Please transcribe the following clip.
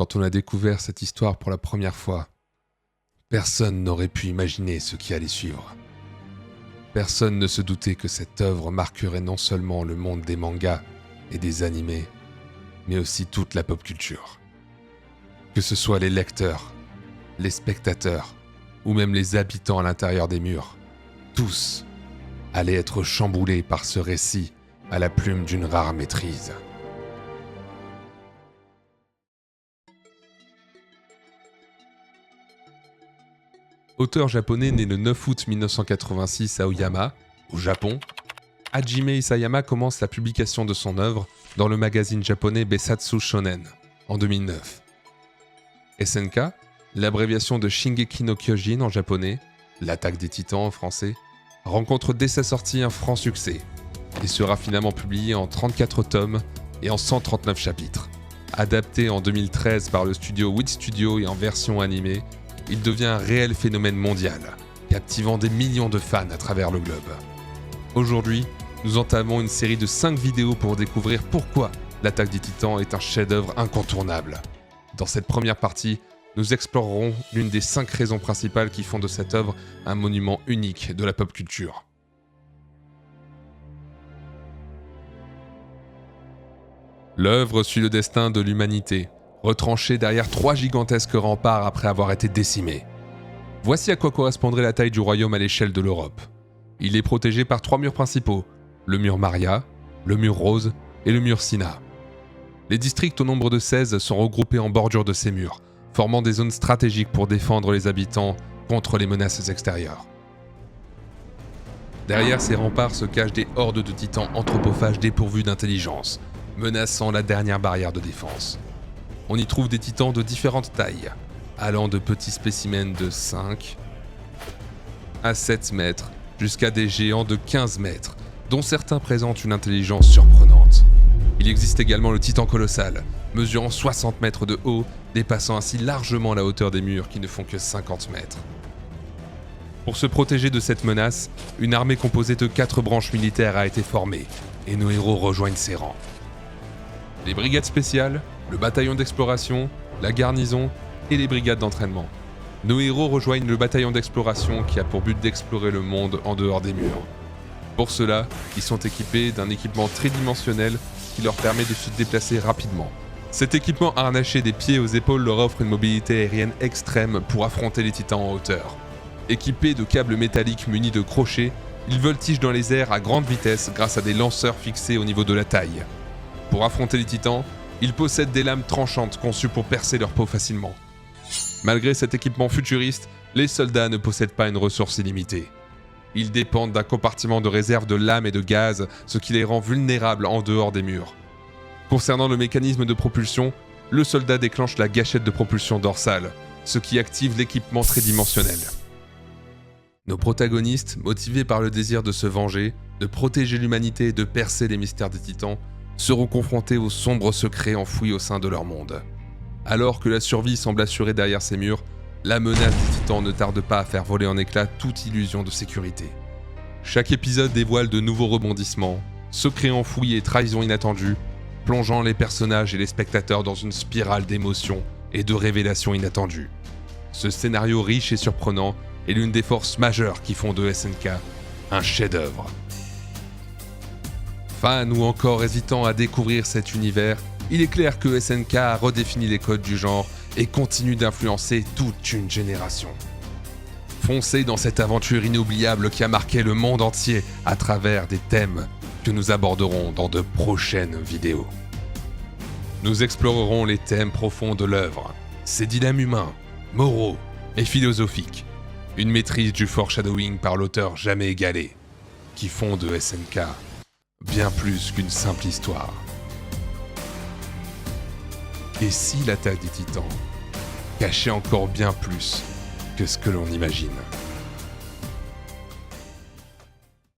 Quand on a découvert cette histoire pour la première fois, personne n'aurait pu imaginer ce qui allait suivre. Personne ne se doutait que cette œuvre marquerait non seulement le monde des mangas et des animés, mais aussi toute la pop culture. Que ce soit les lecteurs, les spectateurs, ou même les habitants à l'intérieur des murs, tous allaient être chamboulés par ce récit à la plume d'une rare maîtrise. Auteur japonais né le 9 août 1986 à Oyama, au Japon, Hajime Isayama commence la publication de son œuvre dans le magazine japonais Besatsu Shonen en 2009. SNK, l'abréviation de Shingeki no Kyojin en japonais, l'attaque des titans en français, rencontre dès sa sortie un franc succès et sera finalement publié en 34 tomes et en 139 chapitres. Adapté en 2013 par le studio Wit Studio et en version animée, il devient un réel phénomène mondial, captivant des millions de fans à travers le globe. Aujourd'hui, nous entamons une série de 5 vidéos pour découvrir pourquoi l'attaque des titans est un chef-d'œuvre incontournable. Dans cette première partie, nous explorerons l'une des 5 raisons principales qui font de cette œuvre un monument unique de la pop culture. L'œuvre suit le destin de l'humanité, retranchée derrière 3 gigantesques remparts après avoir été décimée. Voici à quoi correspondrait la taille du royaume à l'échelle de l'Europe. Il est protégé par 3 murs principaux, le mur Maria, le mur Rose et le mur Sina. Les districts au nombre de 16 sont regroupés en bordure de ces murs, formant des zones stratégiques pour défendre les habitants contre les menaces extérieures. Derrière ces remparts se cachent des hordes de titans anthropophages dépourvus d'intelligence, menaçant la dernière barrière de défense. On y trouve des titans de différentes tailles, allant de petits spécimens de 5 à 7 mètres, jusqu'à des géants de 15 mètres, dont certains présentent une intelligence surprenante. Il existe également le titan colossal, mesurant 60 mètres de haut, dépassant ainsi largement la hauteur des murs qui ne font que 50 mètres. Pour se protéger de cette menace, une armée composée de 4 branches militaires a été formée, et nos héros rejoignent ses rangs. Les brigades spéciales, le bataillon d'exploration, la garnison et les brigades d'entraînement. Nos héros rejoignent le bataillon d'exploration qui a pour but d'explorer le monde en dehors des murs. Pour cela, ils sont équipés d'un équipement tridimensionnel qui leur permet de se déplacer rapidement. Cet équipement harnaché des pieds aux épaules leur offre une mobilité aérienne extrême pour affronter les titans en hauteur. Équipés de câbles métalliques munis de crochets, ils voltigent dans les airs à grande vitesse grâce à des lanceurs fixés au niveau de la taille. Pour affronter les titans, ils possèdent des lames tranchantes conçues pour percer leur peau facilement. Malgré cet équipement futuriste, les soldats ne possèdent pas une ressource illimitée. Ils dépendent d'un compartiment de réserve de lames et de gaz, ce qui les rend vulnérables en dehors des murs. Concernant le mécanisme de propulsion, le soldat déclenche la gâchette de propulsion dorsale, ce qui active l'équipement tridimensionnel. Nos protagonistes, motivés par le désir de se venger, de protéger l'humanité et de percer les mystères des titans, seront confrontés aux sombres secrets enfouis au sein de leur monde. Alors que la survie semble assurée derrière ces murs, la menace des titans ne tarde pas à faire voler en éclats toute illusion de sécurité. Chaque épisode dévoile de nouveaux rebondissements, secrets enfouis et trahisons inattendues, plongeant les personnages et les spectateurs dans une spirale d'émotions et de révélations inattendues. Ce scénario riche et surprenant est l'une des forces majeures qui font de SNK un chef-d'œuvre. Fans ou encore hésitant à découvrir cet univers, il est clair que SNK a redéfini les codes du genre et continue d'influencer toute une génération. Foncez dans cette aventure inoubliable qui a marqué le monde entier à travers des thèmes que nous aborderons dans de prochaines vidéos. Nous explorerons les thèmes profonds de l'œuvre, ses dilemmes humains, moraux et philosophiques, une maîtrise du foreshadowing par l'auteur jamais égalé, qui font de SNK bien plus qu'une simple histoire. Et si l'attaque des titans cachait encore bien plus que ce que l'on imagine ?